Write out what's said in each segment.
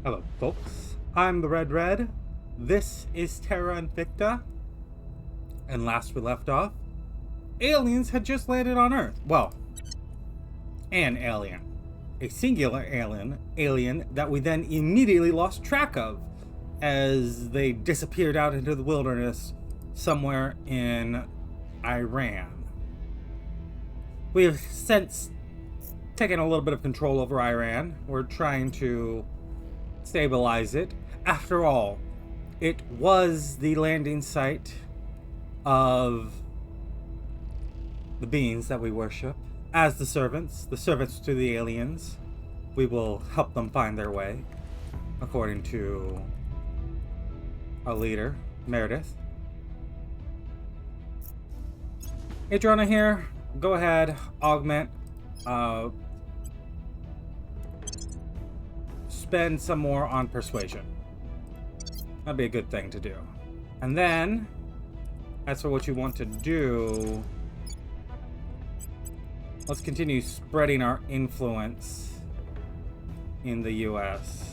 Hello, folks. I'm the Red Red. This is Terra Invicta. And last we left off, aliens had just landed on Earth. Well, an alien. A singular alien that we then immediately lost track of as they disappeared out into the wilderness somewhere in Iran. We have since taken a little bit of control over Iran. We're trying to stabilize it. After all, it was the landing site of the beings that we worship as the servants to the aliens. We will help them find their way, according to our leader, Meredith. Adriana here, go ahead, augment, spend some more on persuasion. That'd be a good thing to do. And then, as for what you want to do, let's continue spreading our influence in the US.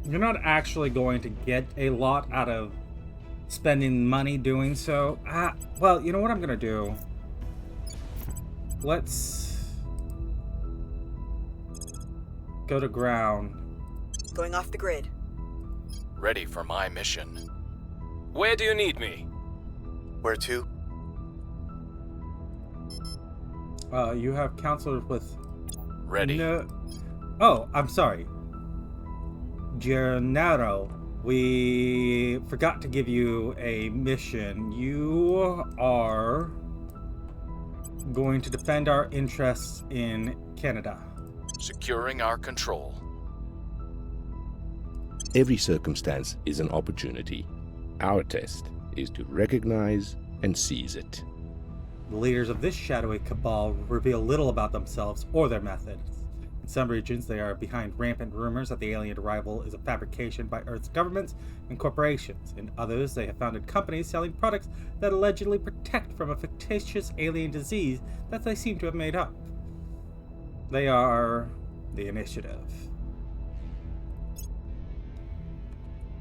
You're not actually going to get a lot out of spending money doing so. Well, you know what I'm gonna do? Let's go to ground. Going off the grid. Ready for my mission. Where do you need me? Where to? You have counselors with... Ready. No... Oh, I'm sorry. Gennaro, we forgot to give you a mission. You are going to defend our interests in Canada. Securing our control. Every circumstance is an opportunity. Our test is to recognize and seize it. The leaders of this shadowy cabal reveal little about themselves or their methods. In some regions, they are behind rampant rumors that the alien arrival is a fabrication by Earth's governments and corporations. In others, they have founded companies selling products that allegedly protect from a fictitious alien disease that they seem to have made up. They are the Initiative.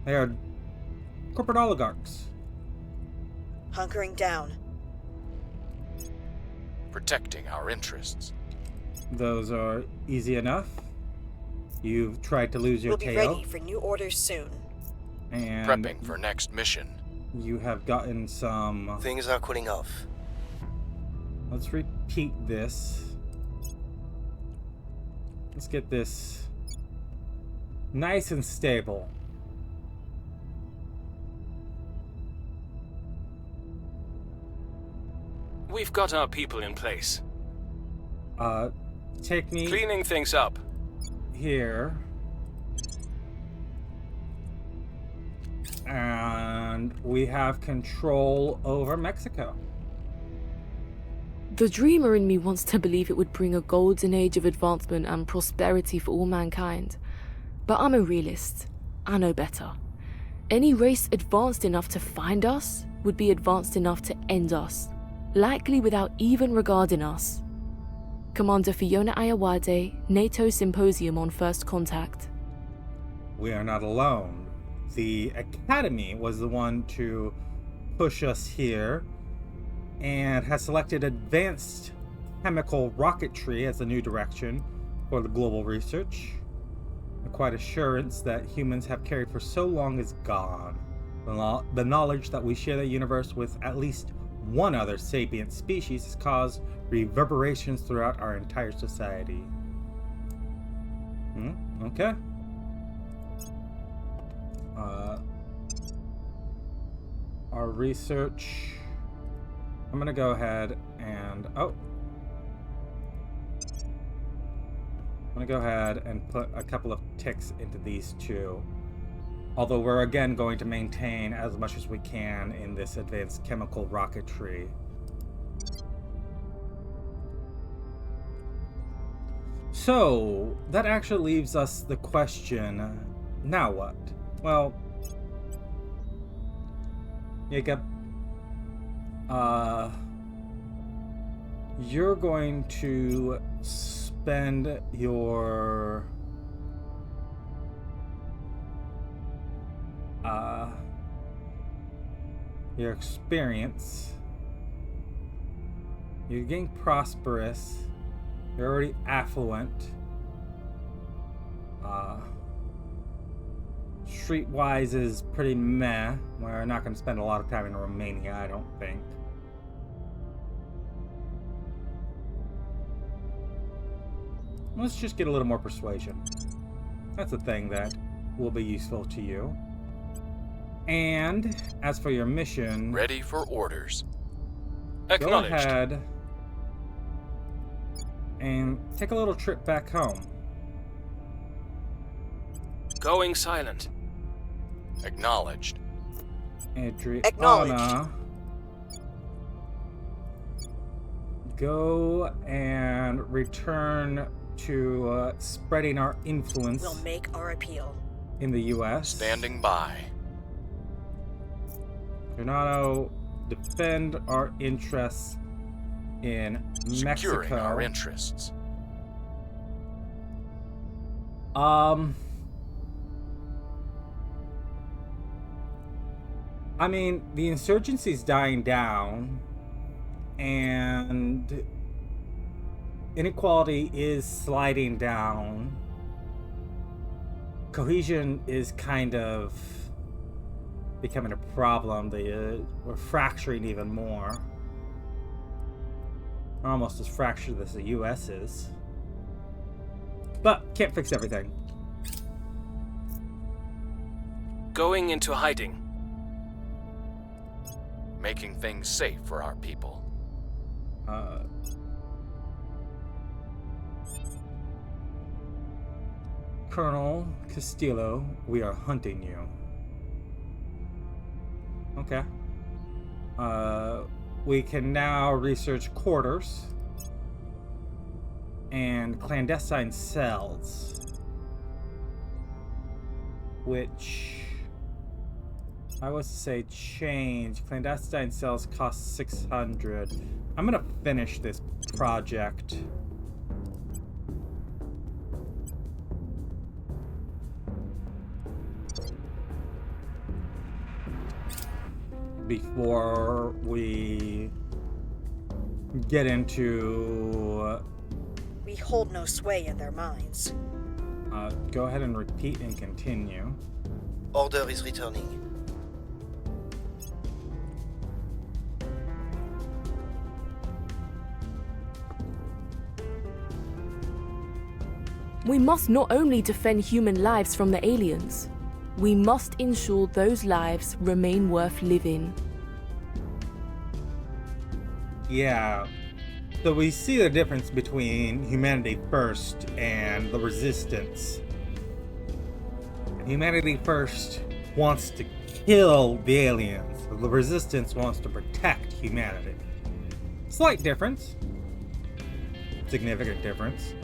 They are corporate oligarchs. Hunkering down. Protecting our interests. Those are easy enough. You've tried to lose your We'll be tail. ready for new orders soon. And Prepping for next mission. you have gotten some... Things are cooling off. Let's repeat this. Let's get this nice and stable. We've got our people in place. Take me Cleaning things up. here. And we have control over Mexico. The dreamer in me wants to believe it would bring a golden age of advancement and prosperity for all mankind. But I'm a realist. I know better. Any race advanced enough to find us would be advanced enough to end us, likely without even regarding us. Commander Fiona Ayawade, NATO Symposium on First Contact. We are not alone. The Academy was the one to push us here and has selected advanced chemical rocketry as a new direction for the global research. The quiet assurance that humans have carried for so long is gone. The knowledge that we share the universe with at least one other sapient species has caused reverberations throughout our entire society. Okay. Our research... I'm gonna go ahead and... I'm gonna go ahead and put a couple of ticks into these two. Although we're again going to maintain as much as we can in this advanced chemical rocketry. So, that actually leaves us the question, now what? Well, Jacob, you're going to spend your experience. You're getting prosperous. You're already affluent. Streetwise is pretty meh. We're not going to spend a lot of time in Romania, I don't think. Let's just get a little more persuasion. That's a thing that will be useful to you. And as for your mission, Ready for orders. go Acknowledged. ahead and take a little trip back home. Going silent. Acknowledged. Adriana, Acknowledged. go and return to spreading our influence We'll make our appeal. in the U.S. Standing by. Granado, defend our interests in Mexico. Securing our interests. I mean, the insurgency's dying down, and inequality is sliding down. Cohesion is kind of becoming a problem. We're fracturing even more. We're almost as fractured as the U.S. is. But can't fix everything. Going into hiding. Making things safe for our people. Colonel Castillo, we are hunting you. Okay. We can now research quarters and clandestine cells, which I was to say change. Clandestine cells cost 600. I'm gonna finish this project. Before we get into... We hold no sway in their minds. go ahead and repeat and continue. Order is returning. We must not only defend human lives from the aliens, we must ensure those lives remain worth living. Yeah. So we see the difference between Humanity First and the Resistance. Humanity First wants to kill the aliens. The Resistance wants to protect humanity. Slight difference. Significant difference.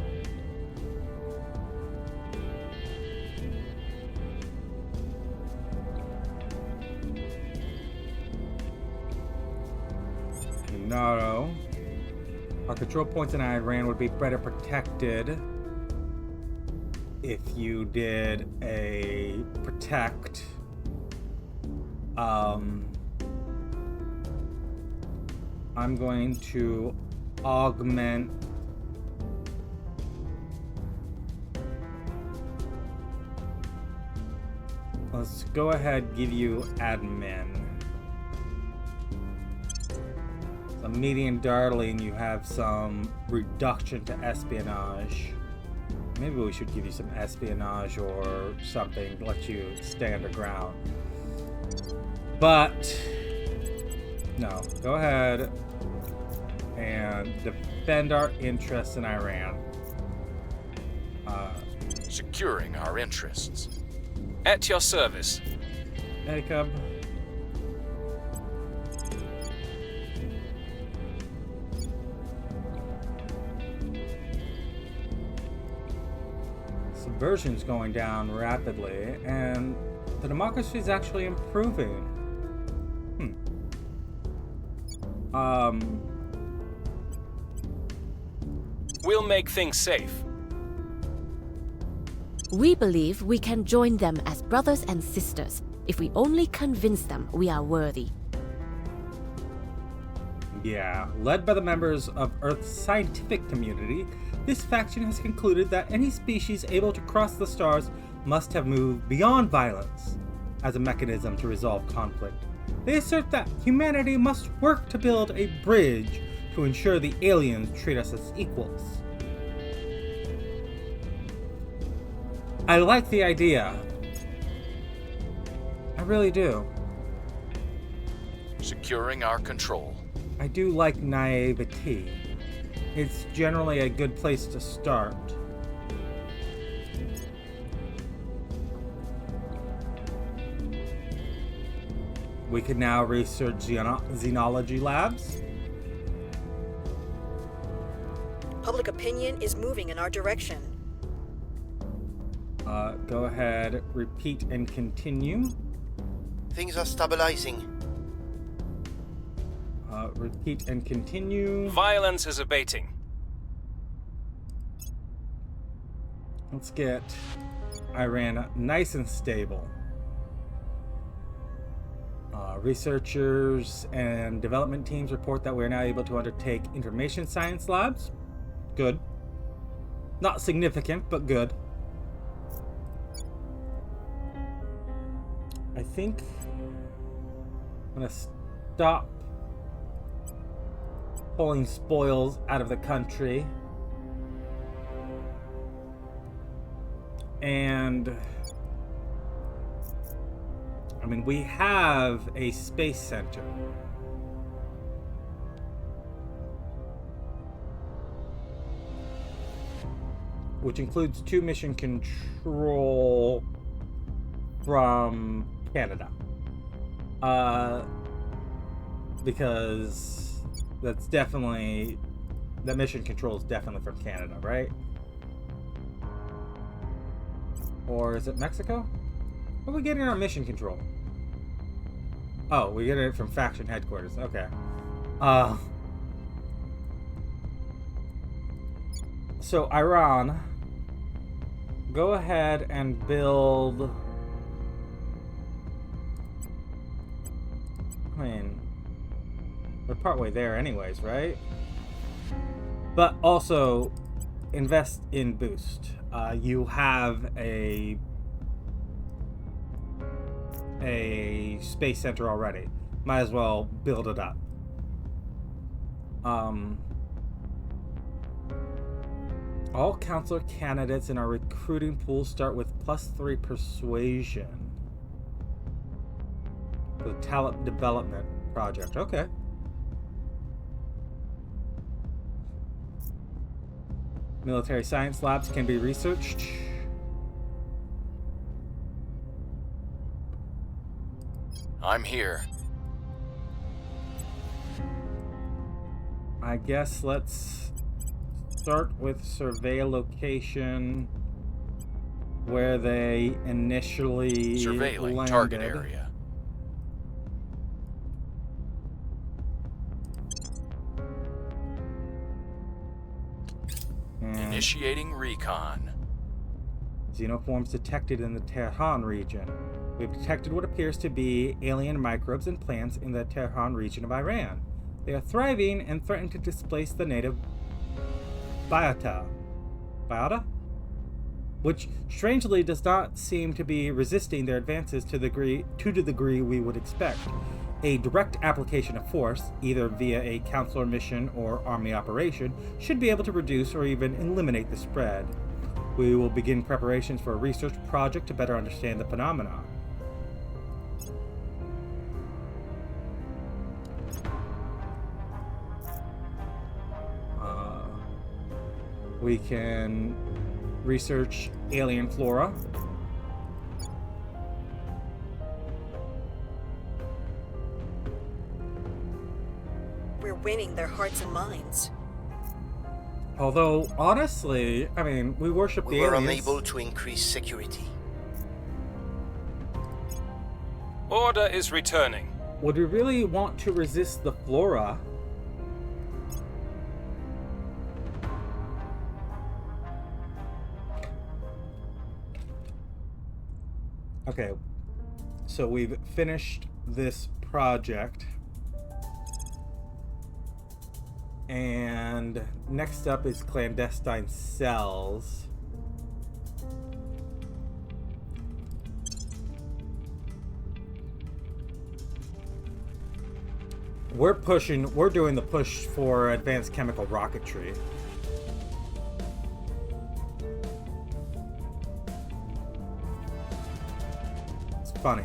No. Our control points in Iran would be better protected if you did a protect. I'm going to augment let's go ahead, give you admin. A median darling, you have some reduction to espionage. Maybe we should give you some espionage or something to let you stay underground. But no, go ahead and defend our interests in Iran. Securing our interests. At your service. Jacob. Subversion's going down rapidly, and the democracy is actually improving. We'll make things safe. We believe we can join them as brothers and sisters, if we only convince them we are worthy. Yeah, led by the members of Earth's scientific community, this faction has concluded that any species able to cross the stars must have moved beyond violence as a mechanism to resolve conflict. They assert that humanity must work to build a bridge to ensure the aliens treat us as equals. I like the idea. I really do. Securing our control. I do like naivety. It's generally a good place to start. We can now research xenology labs. Public opinion is moving in our direction. Go ahead, repeat and continue. Things are stabilizing. Repeat and continue. Violence is abating. Let's get Iran nice and stable. Researchers and development teams report that we're now able to undertake information science labs. Good. Not significant, but good. I think I'm gonna stop pulling spoils out of the country. And I mean, we have a space center. Which includes 2 mission control from Canada. Because that's definitely, that mission control is definitely from Canada, right? Or is it Mexico? Where are we getting our mission control? Oh, we're getting it from faction headquarters. Okay. So Iran, go ahead and build. I mean, we're partway there anyways, right? But also invest in boost. You have a space center already. Might as well build it up. All counselor candidates in our recruiting pool start with +3 persuasion. The talent development project. Okay. Military science labs can be researched. I'm here. I guess let's start with survey a location where they initially Surveilling landed. target area. Initiating recon. Xenoforms detected in the Tehran region. We've detected what appears to be alien microbes and plants in the Tehran region of Iran. They are thriving and threaten to displace the native biota, which strangely does not seem to be resisting their advances to the degree we would expect. A direct application of force, either via a counselor mission or army operation, should be able to reduce or even eliminate the spread. We will begin preparations for a research project to better understand the phenomena. We can research alien flora. We're winning their hearts and minds. Although, honestly, I mean, we worship the We were aliens. unable to increase security. Order is returning. Would we really want to resist the flora? Okay, so we've finished this project. And next up is clandestine cells. We're doing the push for advanced chemical rocketry. It's funny.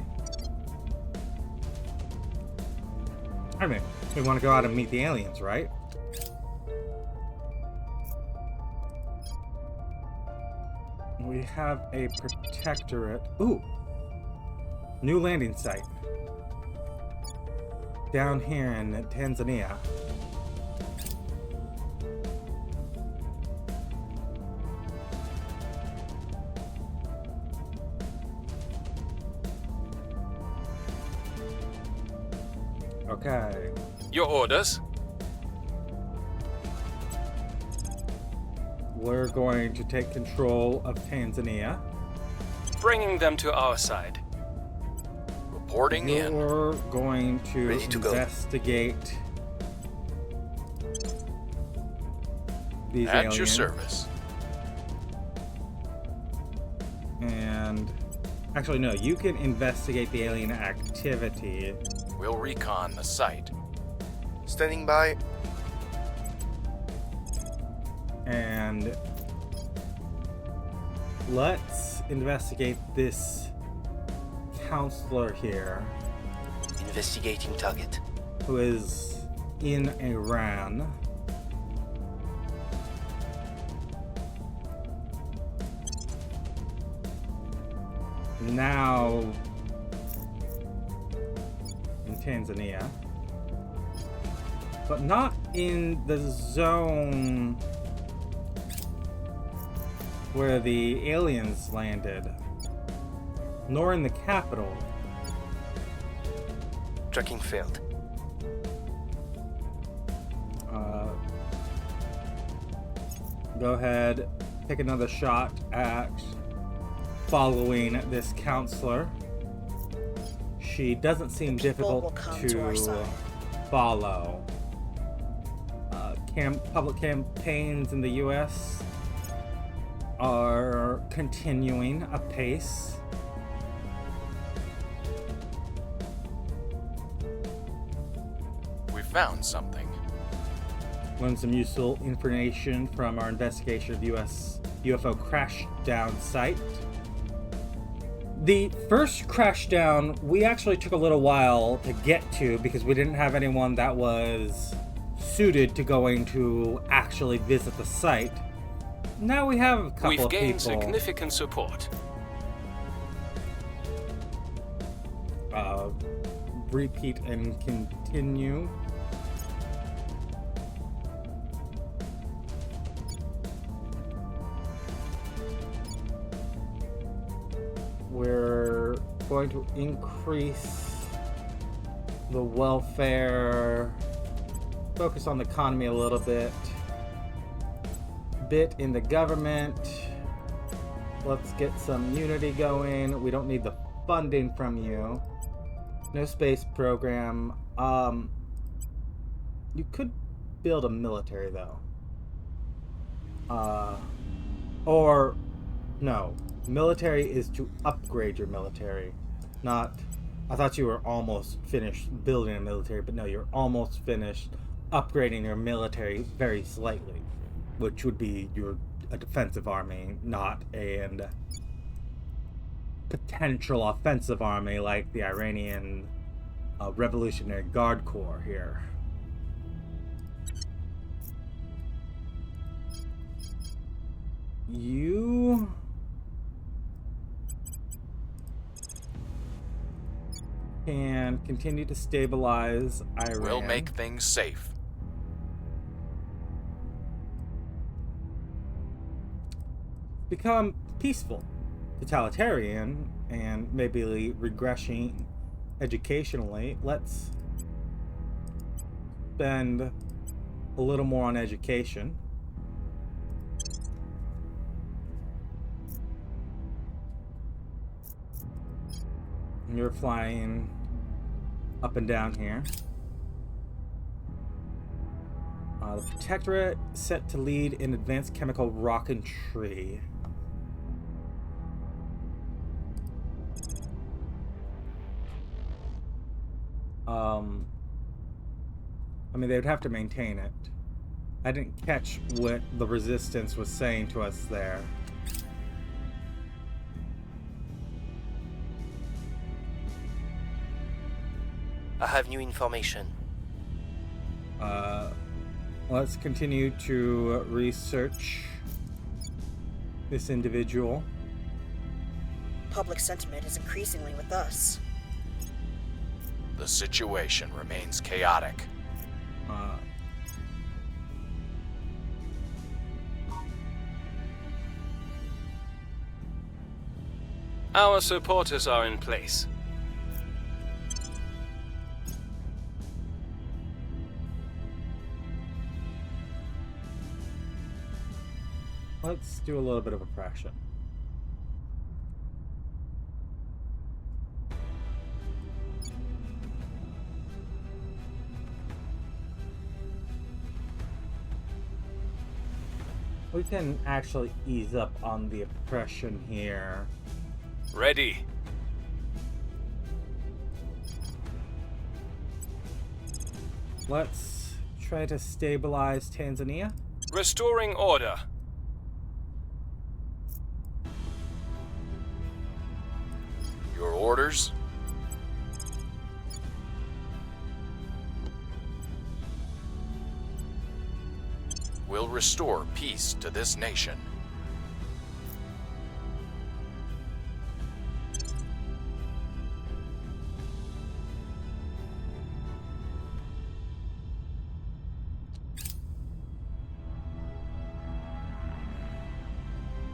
I mean, we want to go out and meet the aliens, right? We have a protectorate. Ooh! New landing site. Down here in Tanzania. Okay. Your orders? We're going to take control of Tanzania. Bringing them to our side. Reporting in. You're going to Ready to go. investigate these At aliens. your service. And actually, no, you can investigate the alien activity. We'll recon the site. Standing by. And let's investigate this counselor here Investigating target. who is in Iran. Now in Tanzania, but not in the zone where the aliens landed, nor in the capital. Tracking failed. Go ahead, take another shot at following this counselor. She doesn't seem People will difficult come to our side. follow. Public campaigns in the U.S. are continuing apace. We found something. Learned some useful information from our investigation of U.S. UFO crash down site. The first crash down we actually took a little while to get to because we didn't have anyone that was suited to going to actually visit the site. Now we have a couple We've of gained people. significant support. Repeat and continue. We're going to increase the welfare, focus on the economy a little bit in the government. Let's get some unity going. We don't need the funding from you. No space program. You could build a military though. Or no. Military is to upgrade your military, not. I thought you were almost finished building a military, but no, you're almost finished upgrading your military very slightly, which would be a defensive army, not a potential offensive army like the Iranian Revolutionary Guard Corps here. You can continue to stabilize Iran. We'll make things safe. Become peaceful, totalitarian, and maybe regressing educationally. Let's spend a little more on education. You're flying up and down here. The Protectorate set to lead in advanced chemical rock and tree. I mean, they would have to maintain it. I didn't catch what the Resistance was saying to us there. I have new information. Let's continue to research this individual. Public sentiment is increasingly with us. The situation remains chaotic. Our supporters are in place. Let's do a little bit of oppression. We can actually ease up on the oppression here. Ready. Let's try to stabilize Tanzania. Restoring order. Your orders? Will restore peace to this nation.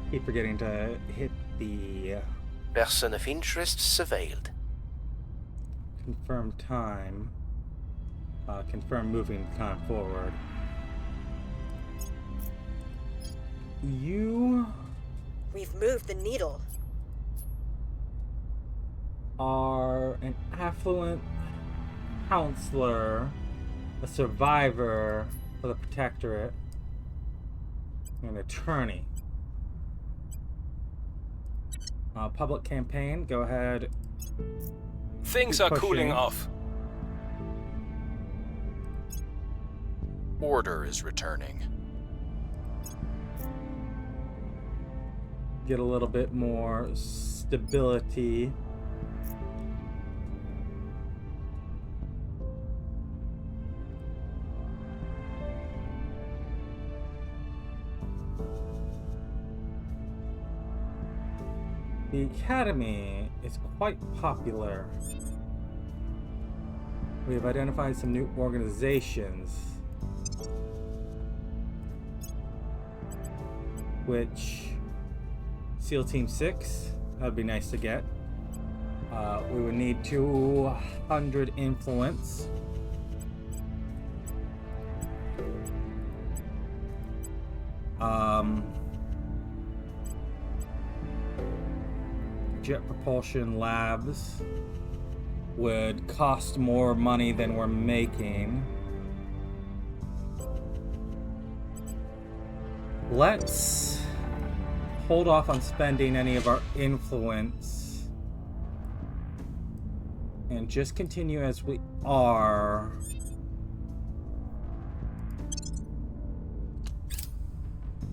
Keep forgetting to hit the Person of interest surveilled. confirm time. Confirm moving time forward. You We've moved the needle. are an affluent counselor, a survivor for the Protectorate, an attorney. Public campaign, go ahead. Things Keep are cooling pushing. off. Order is returning. Get a little bit more stability. The Academy is quite popular. We have identified some new organizations, which SEAL Team 6, that would be nice to get. We would need 200 influence. Jet Propulsion Labs would cost more money than we're making. Let's hold off on spending any of our influence and just continue as we are.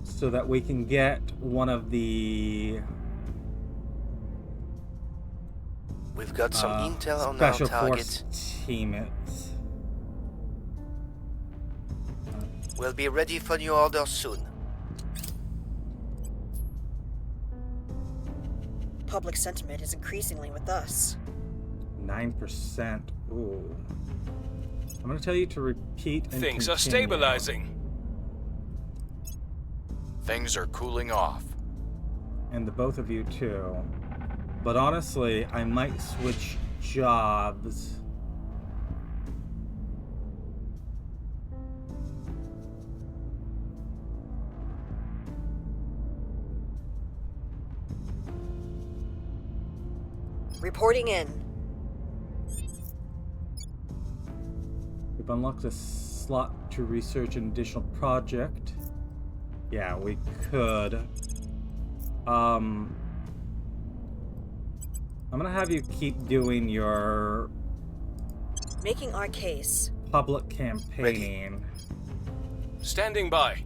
So that we can get one of the We've got some intel on our Special target. Force teammates. We'll be ready for new orders soon. Public sentiment is increasingly with us. 9%. Ooh. I'm going to tell you to repeat and Things are continue. stabilizing. Things are cooling off. And the both of you too. But honestly, I might switch jobs. Reporting in. We've unlocked a slot to research an additional project. Yeah, we could. I'm gonna have you keep doing your Making our case. public campaigning. Standing by.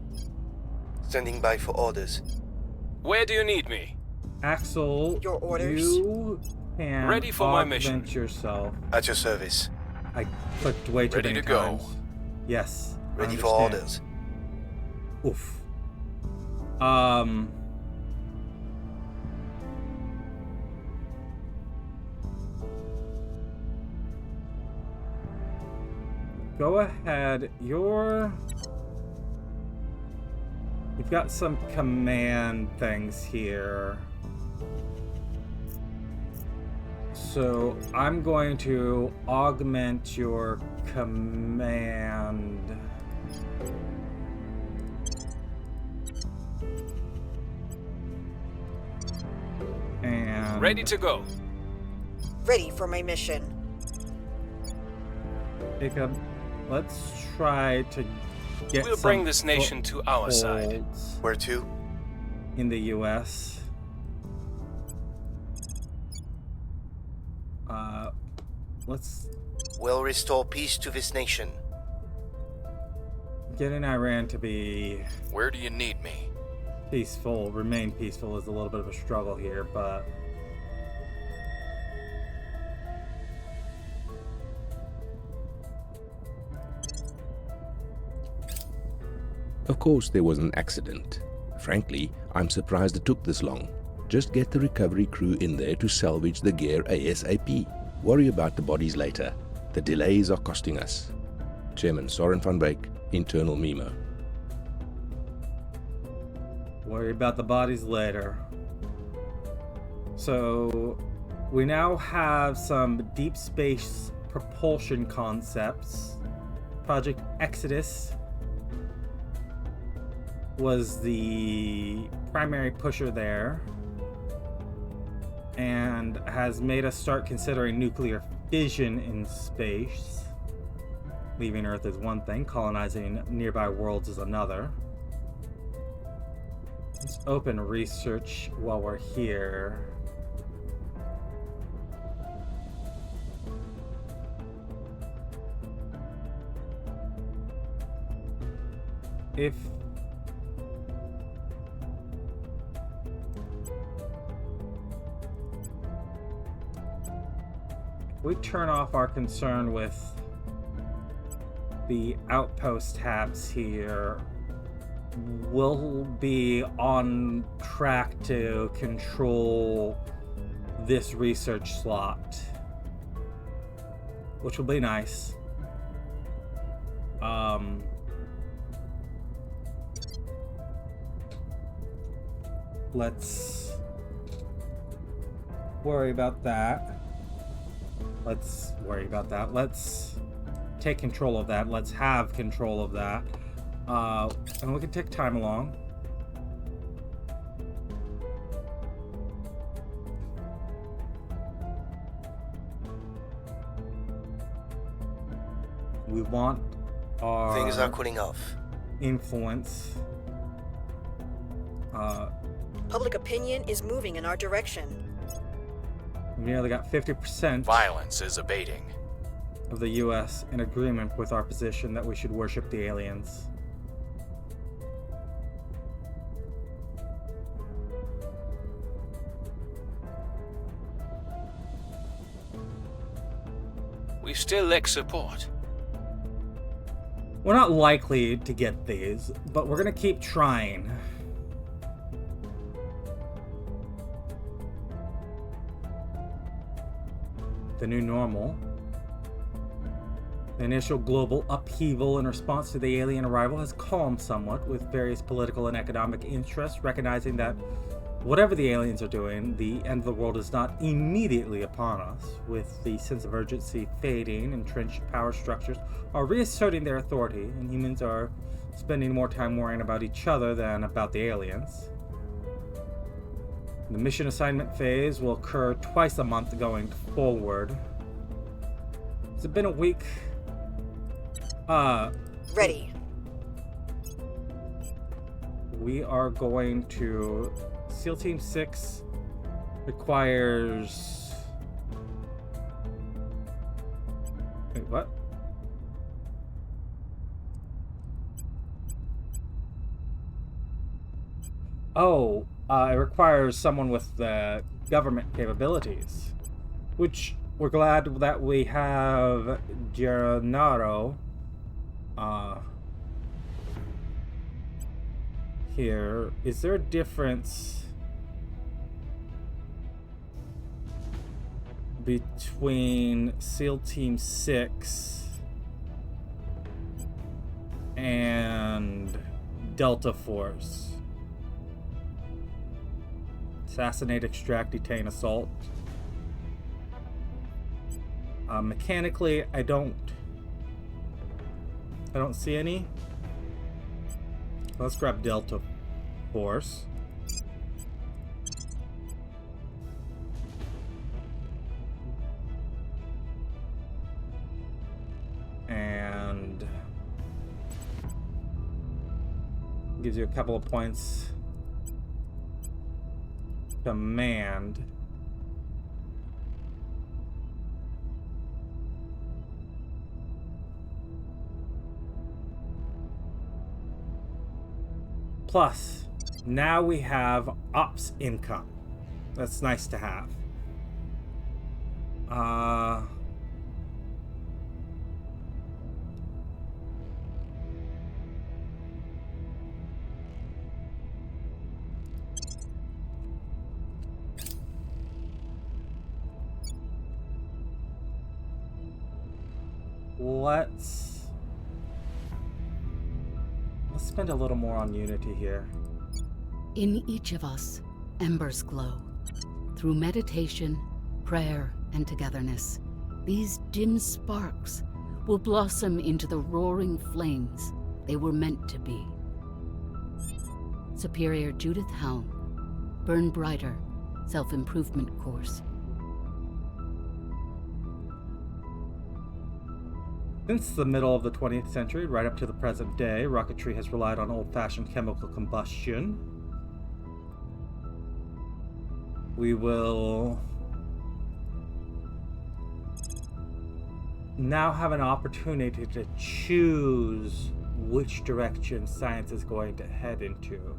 Standing by for orders. Where do you need me? Axel, Your orders? you can Ready for my augment mission. yourself. At your service. I clicked way too Ready many to go. times. Yes. I Ready for understand. orders. Oof. Go ahead. You've got some command things here. So I'm going to augment your command. And Ready to go. Ready for my mission. Jacob, let's try to get We'll some bring this nation to our side. footholds Where to? in the US. Let's We'll restore peace to this nation. getting Iran to be Where do you need me? peaceful, remain peaceful is a little bit of a struggle here, but Of course, there was an accident. Frankly, I'm surprised it took this long. Just get the recovery crew in there to salvage the gear ASAP. Worry about the bodies later. The delays are costing us. Chairman Soren van Beek, Internal Memo. worry about the bodies later. So we now have some deep space propulsion concepts. Project Exodus was the primary pusher there and has made us start considering nuclear fission in space. Leaving Earth is one thing, colonizing nearby worlds is another. Let's open research while we're here. If we turn off our concern with the outpost tabs here, we'll be on track to control this research slot, which will be nice. Let's worry about that. Let's take control of that. Let's have control of that. And we can take time along. We want our Things are cooling off. influence. Public opinion is moving in our direction. We nearly got 50% Violence is abating. of the US in agreement with our position that we should worship the aliens. We still lack support. We're not likely to get these, but we're gonna keep trying. The new normal. The initial global upheaval in response to the alien arrival has calmed somewhat, with various political and economic interests recognizing that whatever the aliens are doing, the end of the world is not immediately upon us. With the sense of urgency fading, entrenched power structures are reasserting their authority, and humans are spending more time worrying about each other than about the aliens. The mission assignment phase will occur twice a month going forward. Has it been a week? Ready. We are going to... SEAL Team 6 requires... Wait, what? Oh, it requires someone with government capabilities. Which we're glad that we have Gennaro here. Is there a difference between SEAL Team 6 and Delta Force? Assassinate, extract, detain, assault. Mechanically, I don't see any. Let's grab Delta Force. And gives you a couple of points. Command. Plus, now we have ops income. That's nice to have. Let's spend a little more on unity here. In each of us, embers glow. Through meditation, prayer, and togetherness, these dim sparks will blossom into the roaring flames they were meant to be. Superior Judith Helm, Burn Brighter, Self-Improvement Course. Since the middle of the 20th century, right up to the present day, rocketry has relied on old-fashioned chemical combustion. We will now have an opportunity to choose which direction science is going to head into.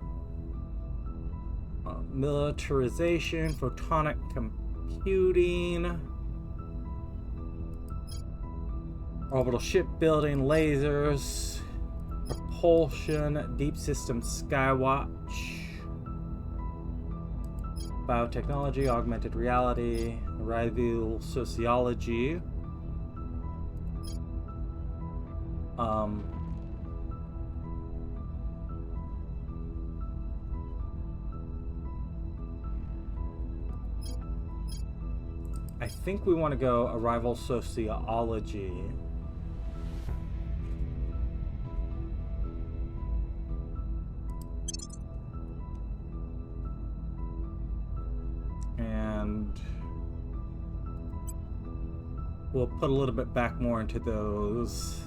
Militarization, photonic computing, orbital shipbuilding, lasers, propulsion, deep system skywatch, biotechnology, augmented reality, arrival sociology, I think we want to go arrival sociology. And we'll put a little bit back more into those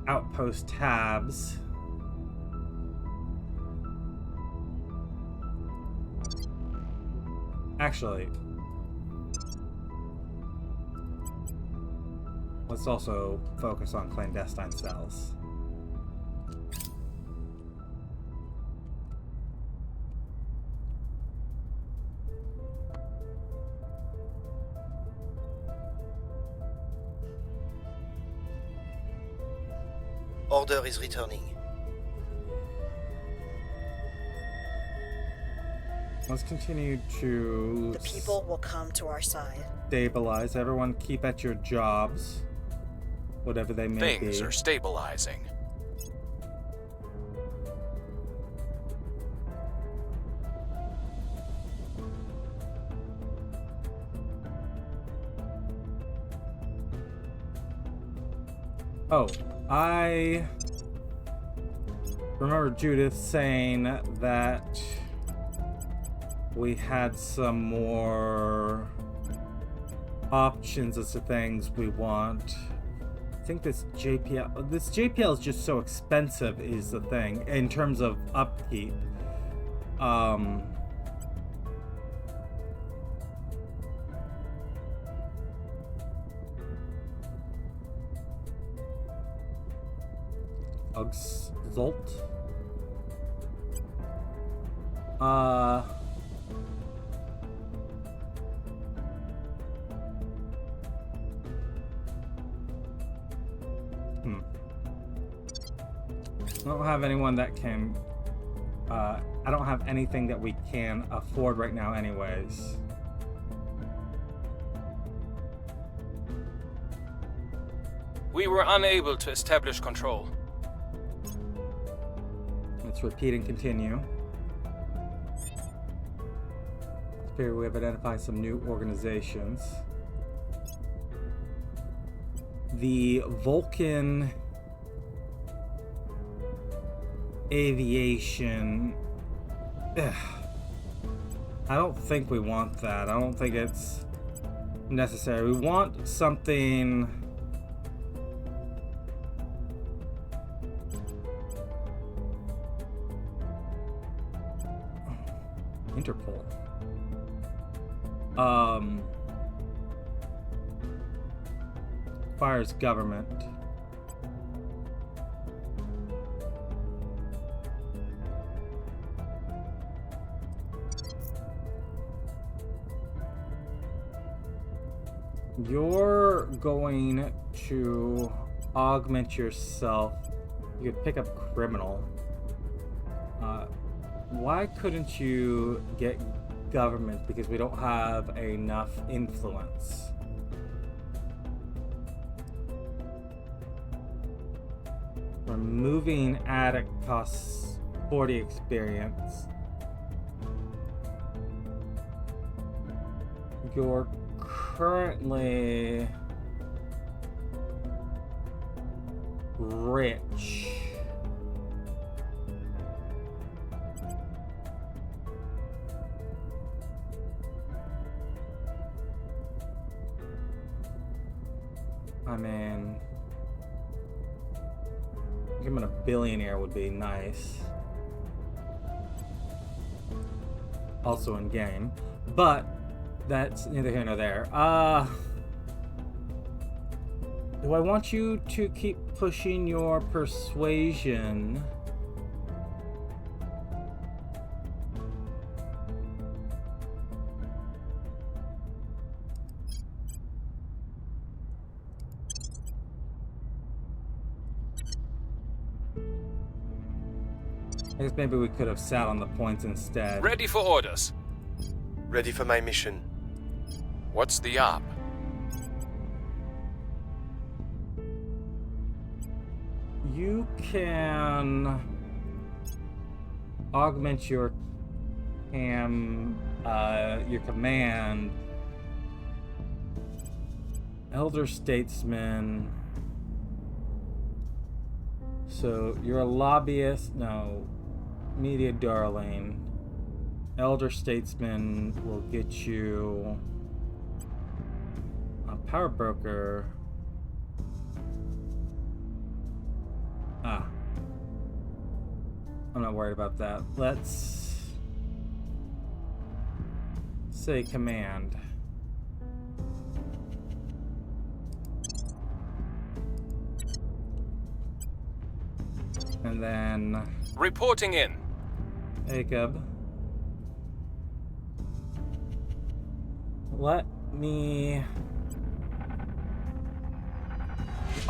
outpost tabs. Actually, let's also focus on clandestine cells. Order is returning. Let's continue to The people will come to our side. stabilize. Everyone keep at your jobs, whatever they may Things be. are stabilizing. Oh, I remember Judith saying that we had some more options as to things we want. think this JPL is just so expensive is the thing in terms of upkeep. Zolt. I don't have anyone that can. I don't have anything that we can afford right now, anyways. We were unable to establish control. Let's repeat and continue. Here we have identified some new organizations. The Vulcan Aviation. Ugh. I don't think we want that. I don't think it's necessary. We want something. Interpol. Fires government. You're going to augment yourself. You could pick up criminal. Why couldn't you get government? Because we don't have enough influence. Removing addict costs 40 experience. You're currently rich. I mean, giving a billionaire would be nice. Also in game, but that's neither here nor there. Do I want you to keep pushing your persuasion? I guess maybe we could have sat on the points instead. Ready for orders. Ready for my mission. What's the op? You can augment your command. Elder Statesman. So you're a lobbyist. No. Media Darling. Elder Statesman will get you a power broker. I'm not worried about that. Let's say command. And then reporting in. Jacob. Let me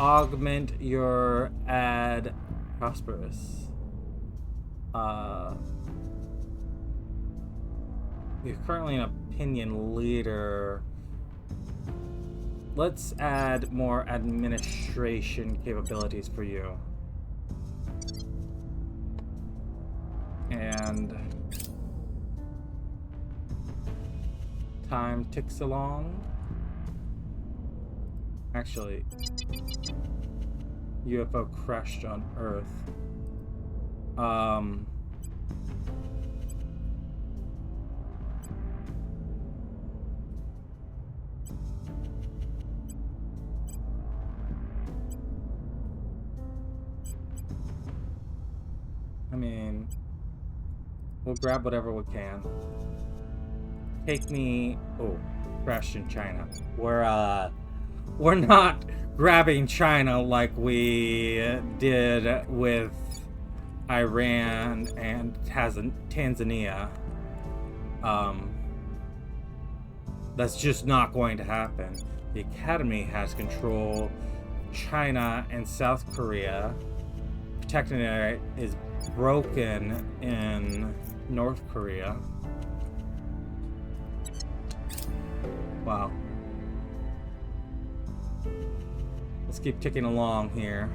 augment your ad prosperous. You're currently an opinion leader. Let's add more administration capabilities for you. And time ticks along. Actually, UFO crashed on Earth. I mean, we'll grab whatever we can. Take me... Oh, crashed in China. We're not grabbing China like we did with Iran and Tanzania. That's just not going to happen. The Academy has control of China and South Korea. Protecting it is broken in North Korea. Wow. Let's keep ticking along here.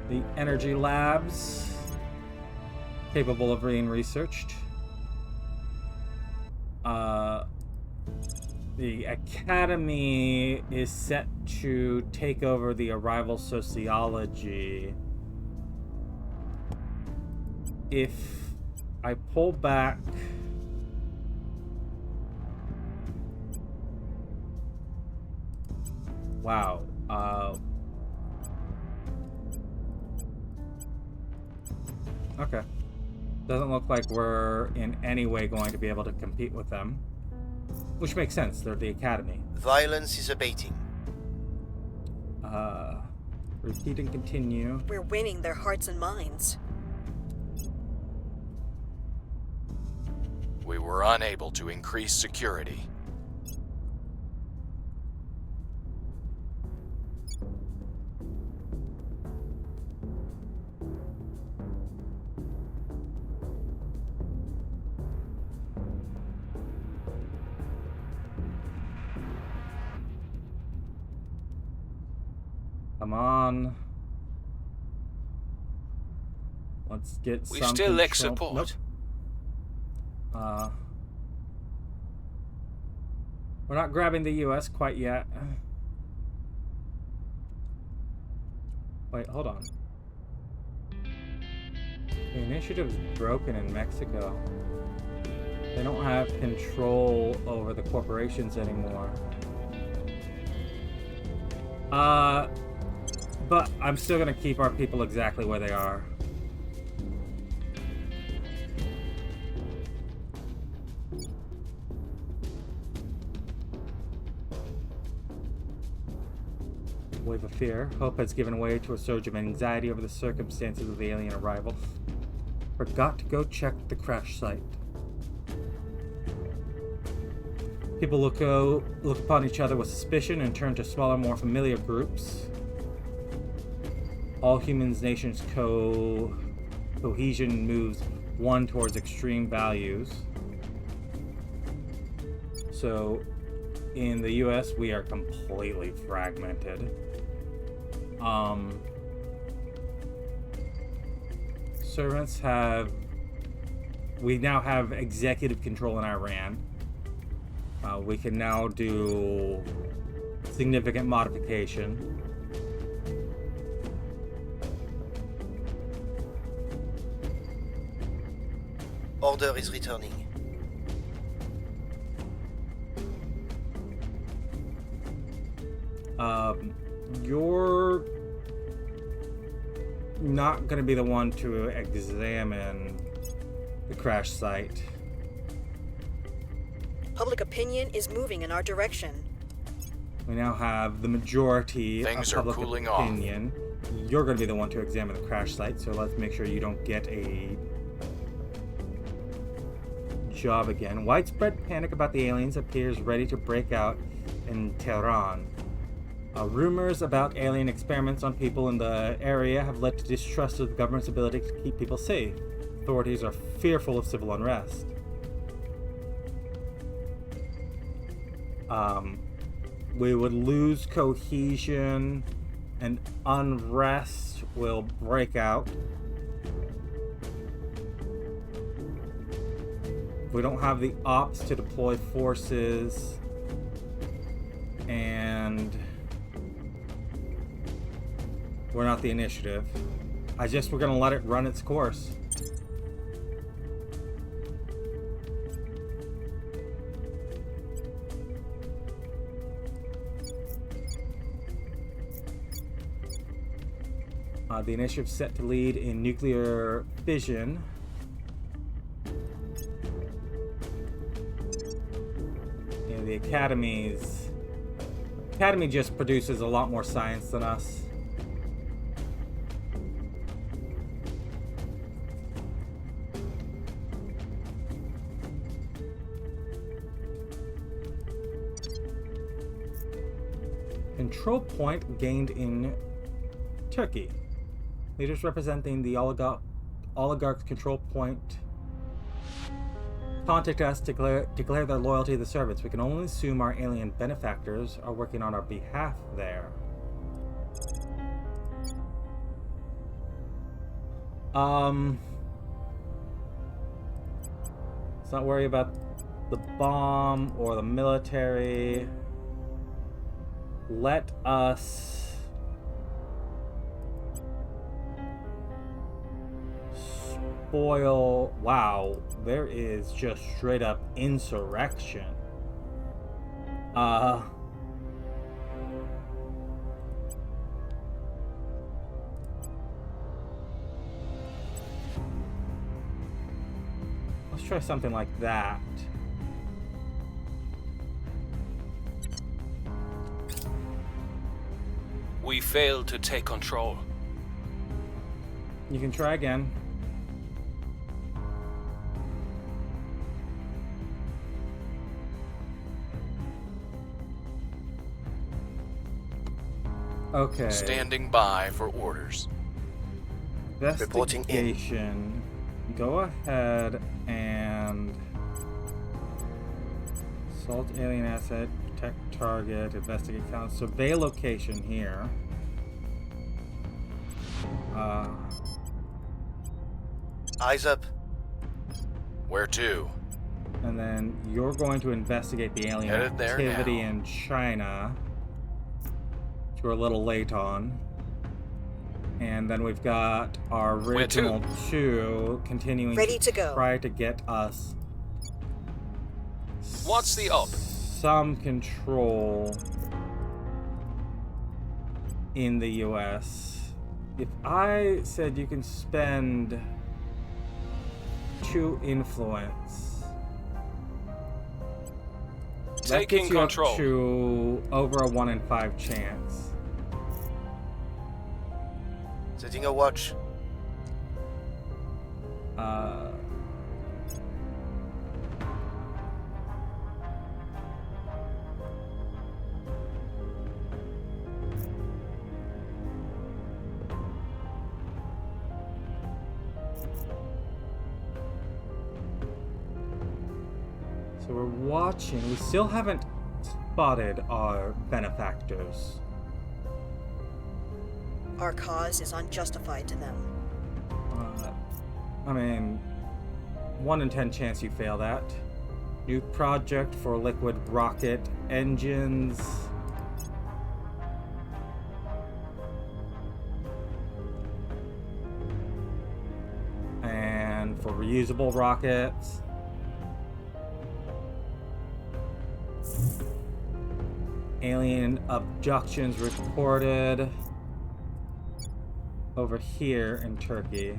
The energy labs, capable of being researched. The Academy is set to take over the arrival sociology. If I pull back... Wow. Okay. Doesn't look like we're in any way going to be able to compete with them. Which makes sense, they're the Academy. Violence is abating. Repeat and continue. We're winning their hearts and minds. We were unable to increase security. Come on. Let's get We some still lack control. support. Nope. We're not grabbing the US quite yet. Wait, hold on. The initiative's broken in Mexico. They don't have control over the corporations anymore. But I'm still gonna keep our people exactly where they are. Wave of fear. Hope has given way to a surge of anxiety over the circumstances of the alien arrival. Forgot to go check the crash site. People look upon each other with suspicion and turn to smaller, more familiar groups. All humans' nations' cohesion moves one towards extreme values. So, in the US, we are completely fragmented. Servants have... We now have executive control in Iran. We can now do significant modification. Order is returning. You're not going to be the one to examine the crash site. Public opinion is moving in our direction. We now have the majority Things of are public cooling off. opinion. You're going to be the one to examine the crash site, so let's make sure you don't get a job again. Widespread panic about the aliens appears ready to break out in Tehran. Rumors about alien experiments on people in the area have led to distrust of the government's ability to keep people safe. Authorities are fearful of civil unrest. We would lose cohesion and unrest will break out. We don't have the ops to deploy forces, and we're not the initiative. We're gonna let it run its course. The initiative set to lead in nuclear fission. And the Academy just produces a lot more science than us. Control point gained in Turkey. Leaders representing the oligarch's control point contact us to declare their loyalty to the servants. We can only assume our alien benefactors are working on our behalf there. Let's not worry about the bomb or the military. Let us spoil. Wow, there is just straight up insurrection. Let's try something like that. We failed to take control. You can try again. Okay. Standing by for orders. Reporting in. Investigation. Go ahead and assault alien asset, protect target, investigate count, survey location here. Eyes up. Where to? And then you're going to investigate the alien Headed there activity now. in China, which we're a little late on. And then we've got our Where to? original two continuing Ready to go. try to get us What's the up? some control in the US. If I said you can spend 2 influence, that Taking gets you control. up to over a 1 in 5 chance. Setting a watch. So we're watching. We still haven't spotted our benefactors. Our cause is unjustified to them. I mean, 1 in 10 chance you fail that. New project for liquid rocket engines. And for reusable rockets. Alien abductions reported over here in Turkey.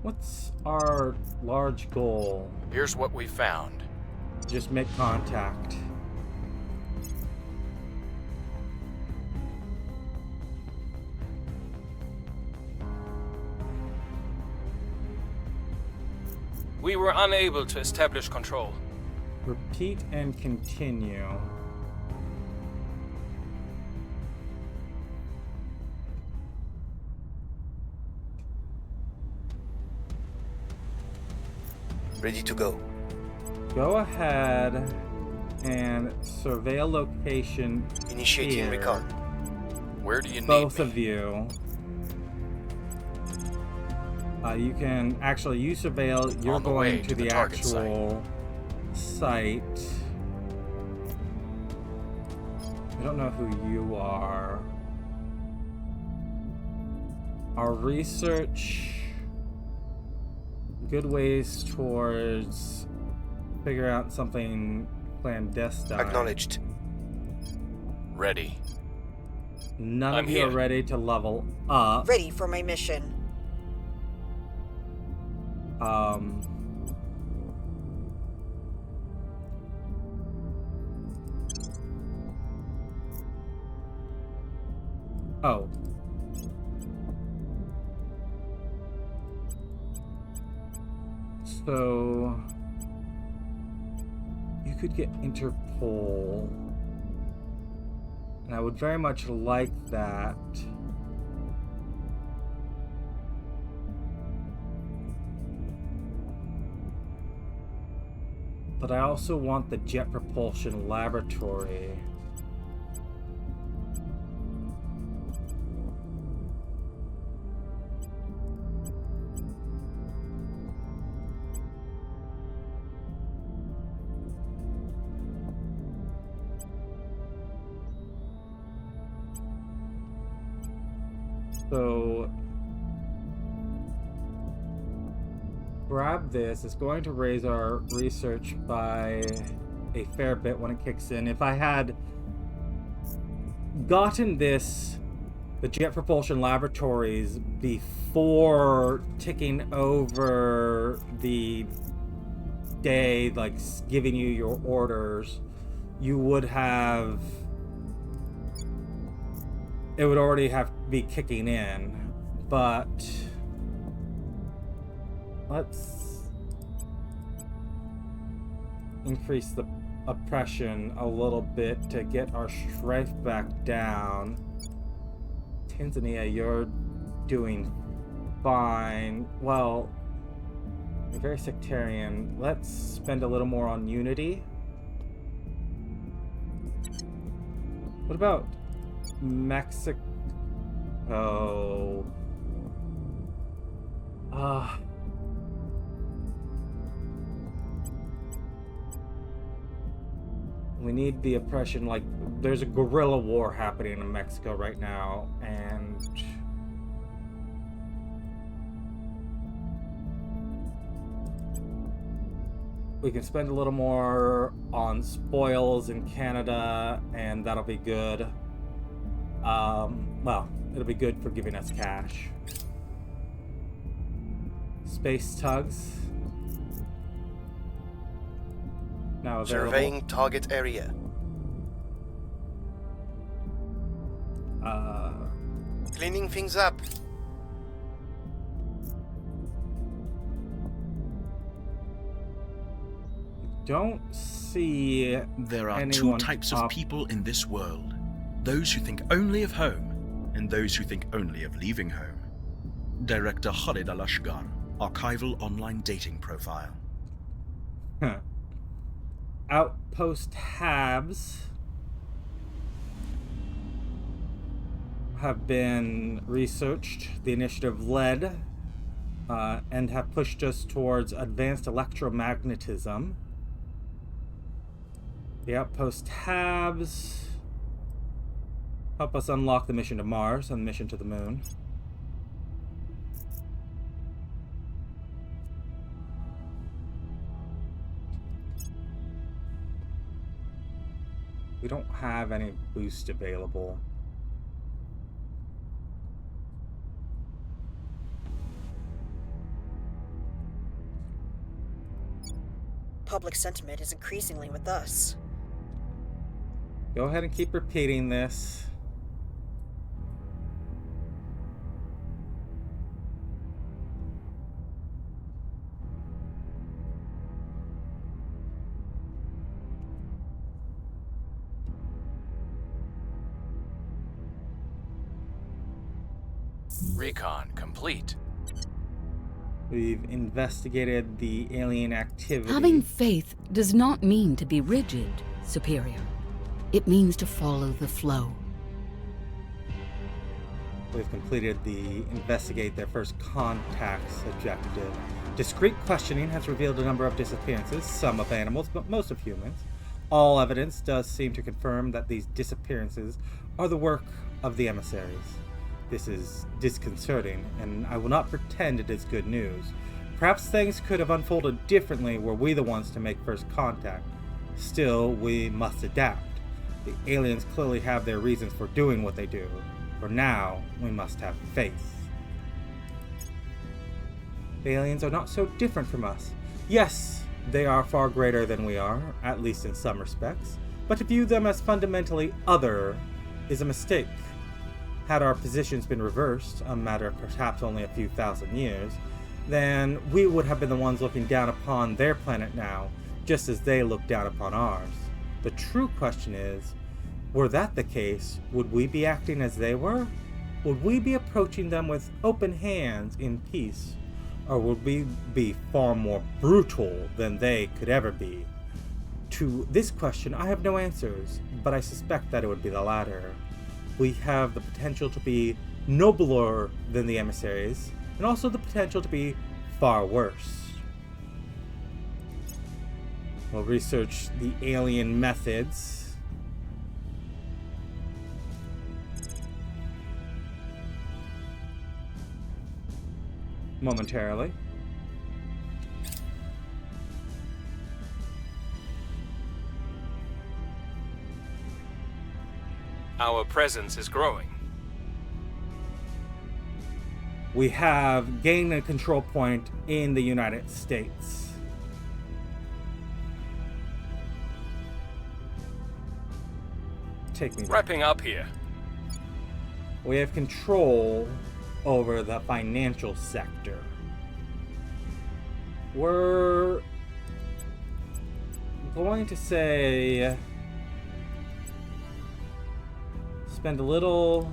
What's our large goal? Here's what we found. Just make contact. We were unable to establish control. Repeat and continue. Ready to go. Go ahead and survey a location. Initiating here. recon. Where do you need Both me? of you. You can actually, you surveil, you're On the way going to to the the target actual site. I don't know who you are. Our research, good ways towards figure out something clandestine. Acknowledged. Ready. None I'm of you are here. ready to level up. Ready for my mission. Oh. So you could get Interpol. And I would very much like that. But I also want the Jet Propulsion Laboratory. So grab this. It's going to raise our research by a fair bit when it kicks in. If I had gotten this, the Jet Propulsion Laboratories, before ticking over the day, like giving you your orders, you would have... It would already have to be kicking in, but let's increase the oppression a little bit to get our strife back down. Tanzania, you're doing fine. Well, you're very sectarian. Let's spend a little more on unity. What about Mexico? We need the oppression. Like, there's a guerrilla war happening in Mexico right now, and we can spend a little more on spoils in Canada, and that'll be good. Well, it'll be good for giving us cash. Space tugs. Now available. Surveying target area. Cleaning things up. Don't see There are two anyone types of up. people in this world. Those who think only of home, and those who think only of leaving home. Director Khalid Al-Ashgar, Archival Online Dating Profile. Huh. Outpost Habs have been researched. The initiative led and have pushed us towards advanced electromagnetism. The Outpost Habs help us unlock the mission to Mars and the mission to the Moon. We don't have any boost available. Public sentiment is increasingly with us. Go ahead and keep repeating this. Recon complete. We've investigated the alien activity. Having faith does not mean to be rigid, Superior. It means to follow the flow. We've completed the investigate their first contacts objective. Discreet questioning has revealed a number of disappearances, some of animals, but most of humans. All evidence does seem to confirm that these disappearances are the work of the emissaries. This is disconcerting, and I will not pretend it is good news. Perhaps things could have unfolded differently were we the ones to make first contact. Still, we must adapt. The aliens clearly have their reasons for doing what they do. For now, we must have faith. The aliens are not so different from us. Yes, they are far greater than we are, at least in some respects, but to view them as fundamentally other is a mistake. Had our positions been reversed, a matter of perhaps only a few thousand years, then we would have been the ones looking down upon their planet now, just as they look down upon ours. The true question is, were that the case, would we be acting as they were? Would we be approaching them with open hands in peace? Or would we be far more brutal than they could ever be? To this question, I have no answers, but I suspect that it would be the latter. We have the potential to be nobler than the emissaries, and also the potential to be far worse. We'll research the alien methods. Momentarily. Our presence is growing. We have gained a control point in the United States. Take me back. Wrapping up here. We have control over the financial sector. We're going to say spend a little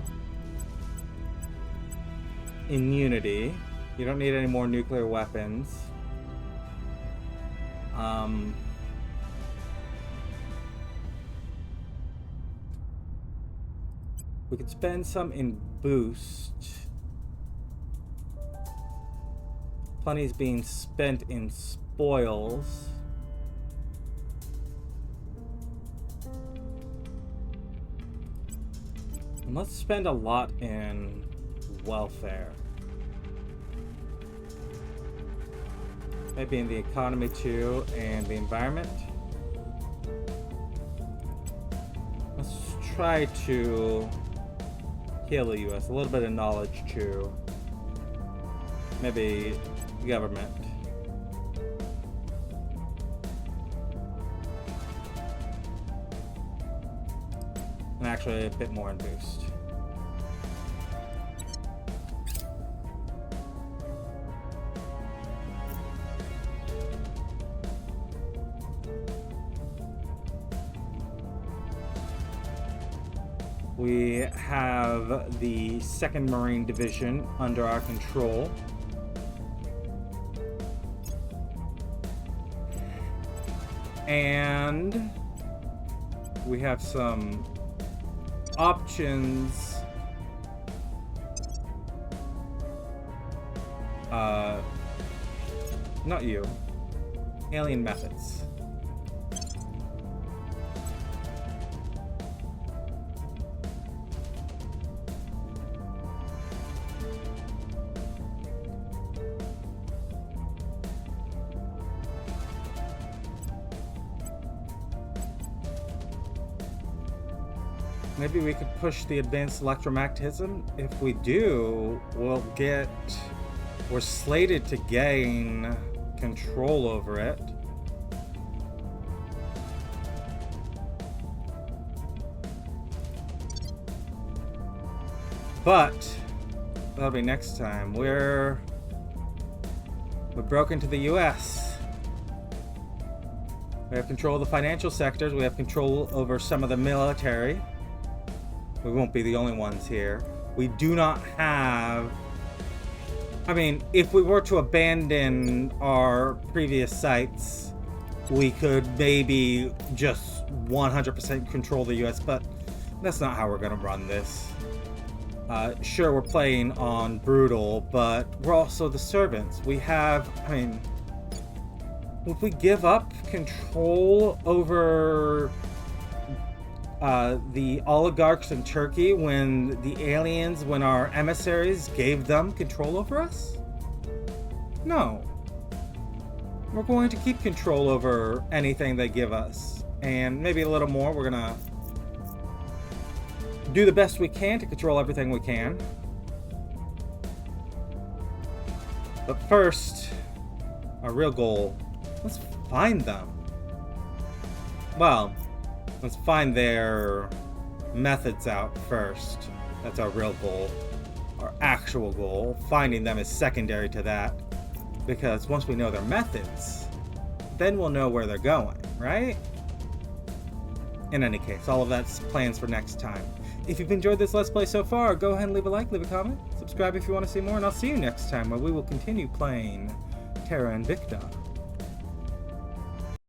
immunity. You don't need any more nuclear weapons. We could spend some in boost. Plenty's being spent in spoils. And let's spend a lot in welfare. Maybe in the economy too, and the environment. Let's try to heal the US. A little bit of knowledge too. Maybe government. And actually a bit more in boost. We have the 2nd Marine Division under our control. And we have some options. Not you. Alien methods. Maybe we could push the advanced electromagnetism. If we do, we're slated to gain control over it. But that'll be next time. We're broke into the US. We have control of the financial sectors. We have control over some of the military. We won't be the only ones here. We do not have... I mean, if we were to abandon our previous sites, we could maybe just 100% control the US, but that's not how we're going to run this. Sure, we're playing on brutal, but we're also the servants. We have... I mean, if we give up control over... the oligarchs in Turkey when our emissaries gave them control over us? No. We're going to keep control over anything they give us. and maybe a little more. We're gonna do the best we can to control everything we can. But first, our real goal, let's find them. Well, let's find their methods out first. That's our real goal. Our actual goal. Finding them is secondary to that. Because once we know their methods, then we'll know where they're going, right? In any case, all of that's plans for next time. If you've enjoyed this Let's Play so far, go ahead and leave a like, leave a comment, subscribe if you want to see more, and I'll see you next time where we will continue playing Terra Invicta.